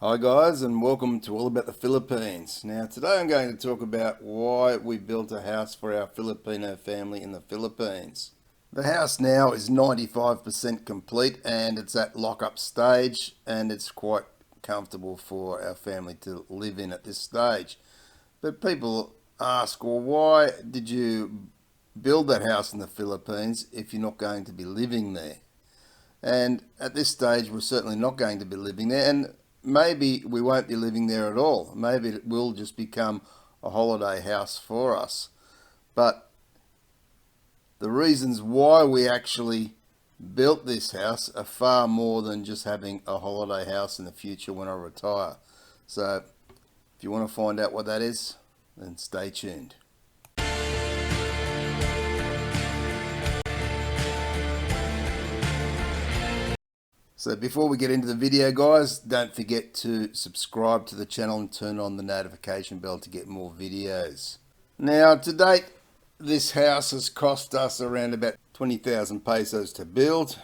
Hi guys, and welcome to All About the Philippines. Now today I'm going to talk about why we built a house for our Filipino family in the Philippines. The house now is 95% complete and it's at lock-up stage, and it's quite comfortable for our family to live in at this stage. But people ask, well, why did you build that house in the Philippines if you're not going to be living there? And at this stage, we're certainly not going to be living there. And maybe we won't be living there at all. Maybe it will just become a holiday house for us. But the reasons why we actually built this house are far more than just having a holiday house in the future when I retire. So if you want to find out what that is, then stay tuned. So before we get into the video, guys, don't forget to subscribe to the channel and turn on the notification bell to get more videos. Now, to date, this house has cost us around about 20,000 pesos to build.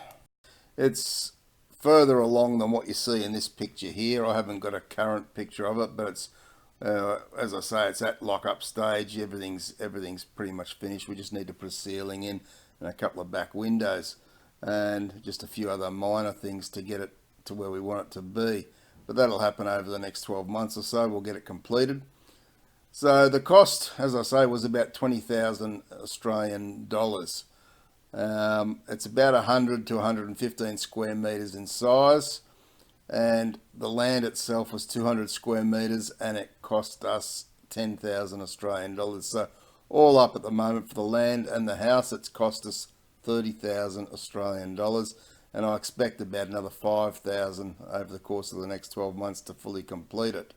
It's further along than what you see in this picture here. I haven't got a current picture of it, but it's, as I say, it's at lock-up stage. Everything's pretty much finished. We just need to put a ceiling in and a couple of back windows, and just a few other minor things to get it to where we want it to be. But that'll happen over the next 12 months or so. We'll get it completed. So the cost, as I say, was about 20,000 Australian dollars. It's about 100 to 115 square meters in size, and the land itself was 200 square meters, and it cost us 10,000 Australian dollars. So all up at the moment for the land and the house, it's cost us 30,000 Australian dollars, and I expect about another 5,000 over the course of the next 12 months to fully complete it.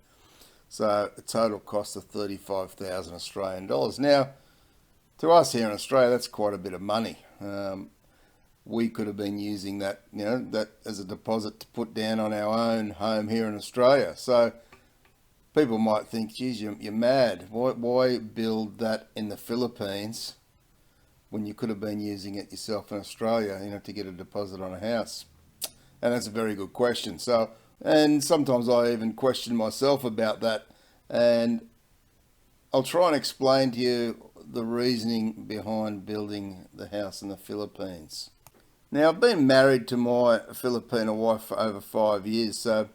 So a total cost of 35,000 Australian dollars. Now, to us here in Australia, that's quite a bit of money. We could have been using that, that as a deposit to put down on our own home here in Australia. So people might think, geez, you're mad. Why build that in the Philippines when you could have been using it yourself in Australia, to get a deposit on a house? And that's a very good question. So, and sometimes I even question myself about that. And I'll try and explain to you the reasoning behind building the house in the Philippines. Now, I've been married to my Filipino wife for over 5 years, so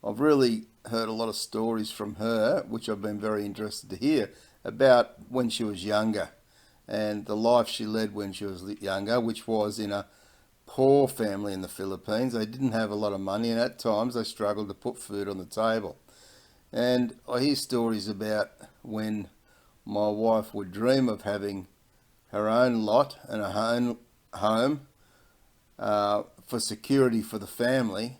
I've really heard a lot of stories from her, which I've been very interested to hear, about when she was younger and the life she led when she was younger, which was in a poor family in the Philippines. They didn't have a lot of money, and at times they struggled to put food on the table. And I hear stories about when my wife would dream of having her own lot and a home for security for the family,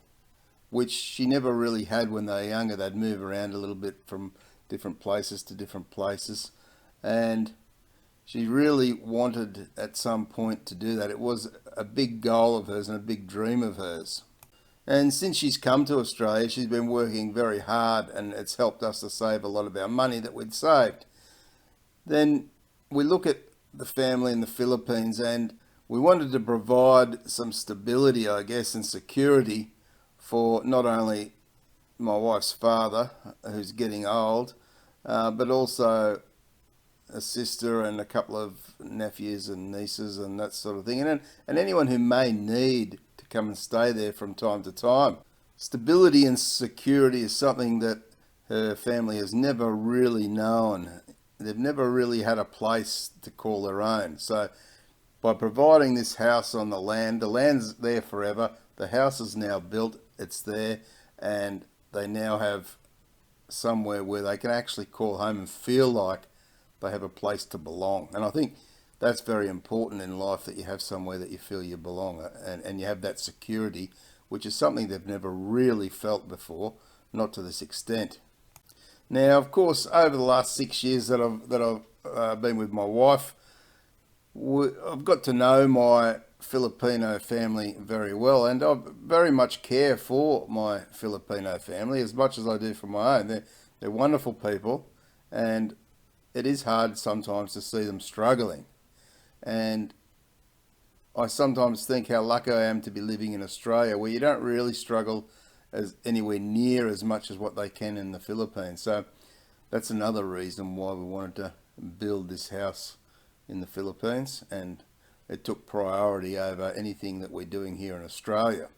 which she never really had when they were younger. They'd move around a little bit from different places to different places, and she really wanted at some point to do that. It was a big goal of hers and a big dream of hers. And since she's come to Australia, she's been working very hard, and it's helped us to save a lot of our money that we'd saved. Then we look at the family in the Philippines, and we wanted to provide some stability, I guess, and security for not only my wife's father, who's getting old, but also a sister and a couple of nephews and nieces and that sort of thing, and anyone who may need to come and stay there from time to time. Stability and security is something that her family has never really known. They've never really had a place to call their own. So by providing this house on the land's there forever. The house is now built, it's there, and they now have somewhere where they can actually call home and feel like they have a place to belong. And I think that's very important in life, that you have somewhere that you feel you belong, and you have that security, which is something they've never really felt before, not to this extent. Now, of course, over the last 6 years that I've been with my wife, I've got to know my Filipino family very well, and I very much care for my Filipino family as much as I do for my own. They're wonderful people, and it is hard sometimes to see them struggling. And I sometimes think how lucky I am to be living in Australia, where you don't really struggle as anywhere near as much as what they can in the Philippines. So that's another reason why we wanted to build this house in the Philippines, and it took priority over anything that we're doing here in Australia.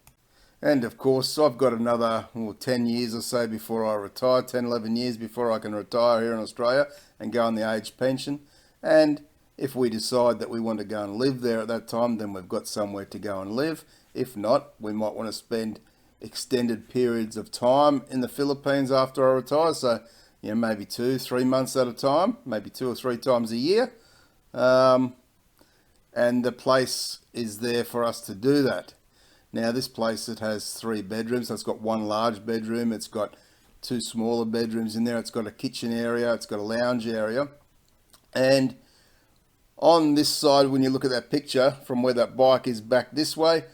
And of course, I've got another 10 years or so before I retire, 10, 11 years before I can retire here in Australia and go on the age pension. And if we decide that we want to go and live there at that time, then we've got somewhere to go and live. If not, we might want to spend extended periods of time in the Philippines after I retire. So, maybe 2-3 months at a time, maybe 2 or 3 times a year. And the place is there for us to do that. Now this place, it has 3 bedrooms. So it's got 1 large bedroom, it's got 2 smaller bedrooms in there, it's got a kitchen area, it's got a lounge area. And on this side, when you look at that picture, from where that bike is back this way,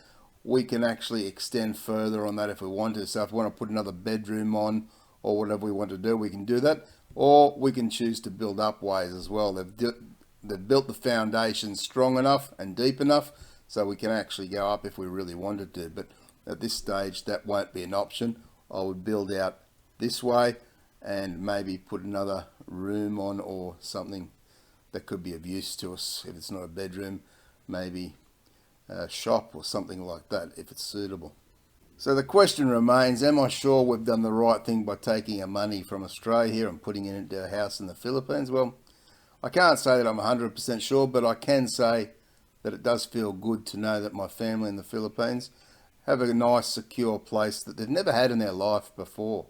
we can actually extend further on that if we want to. So if we want to put another bedroom on or whatever we want to do, we can do that. Or we can choose to build up ways as well. They've built the foundation strong enough and deep enough so we can actually go up if we really wanted to. But at this stage, that won't be an option. I would build out this way and maybe put another room on or something that could be of use to us. If it's not a bedroom, maybe a shop or something like that, if it's suitable. So the question remains, am I sure we've done the right thing by taking our money from Australia here and putting it into a house in the Philippines? Well, I can't say that I'm 100% sure, but I can say that it does feel good to know that my family in the Philippines have a nice, secure place that they've never had in their life before.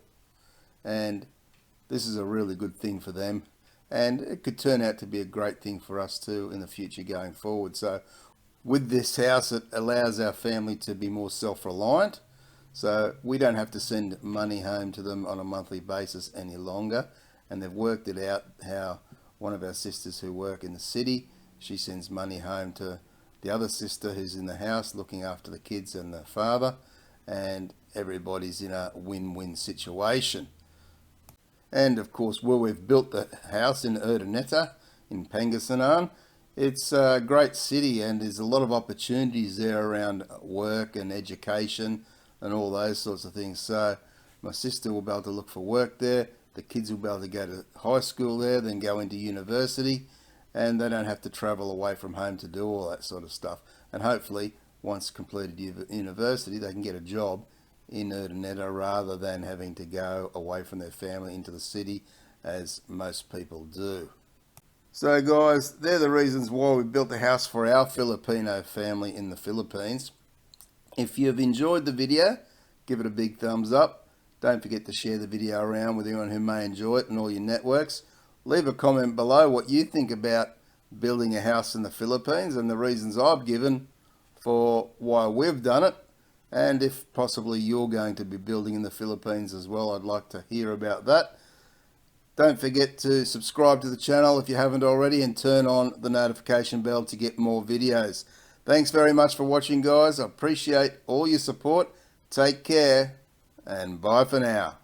And this is a really good thing for them. And it could turn out to be a great thing for us too in the future going forward. So with this house, it allows our family to be more self-reliant. So we don't have to send money home to them on a monthly basis any longer. And they've worked it out how one of our sisters who work in the city, she sends money home to the other sister who's in the house looking after the kids and the father, and everybody's in a win-win situation. And of course, where we've built the house in Urdaneta in Pangasinan, it's a great city and there's a lot of opportunities there around work and education and all those sorts of things. So my sister will be able to look for work there, the kids will be able to go to high school there, then go into university, and they don't have to travel away from home to do all that sort of stuff. And hopefully, once completed university, they can get a job in Urdaneta rather than having to go away from their family into the city, as most people do. So guys, they're the reasons why we built the house for our Filipino family in the Philippines. If you've enjoyed the video, give it a big thumbs up. Don't forget to share the video around with anyone who may enjoy it in all your networks. Leave a comment below what you think about building a house in the Philippines and the reasons I've given for why we've done it. And if possibly you're going to be building in the Philippines as well, I'd like to hear about that. Don't forget to subscribe to the channel if you haven't already and turn on the notification bell to get more videos. Thanks very much for watching, guys. I appreciate all your support. Take care and bye for now.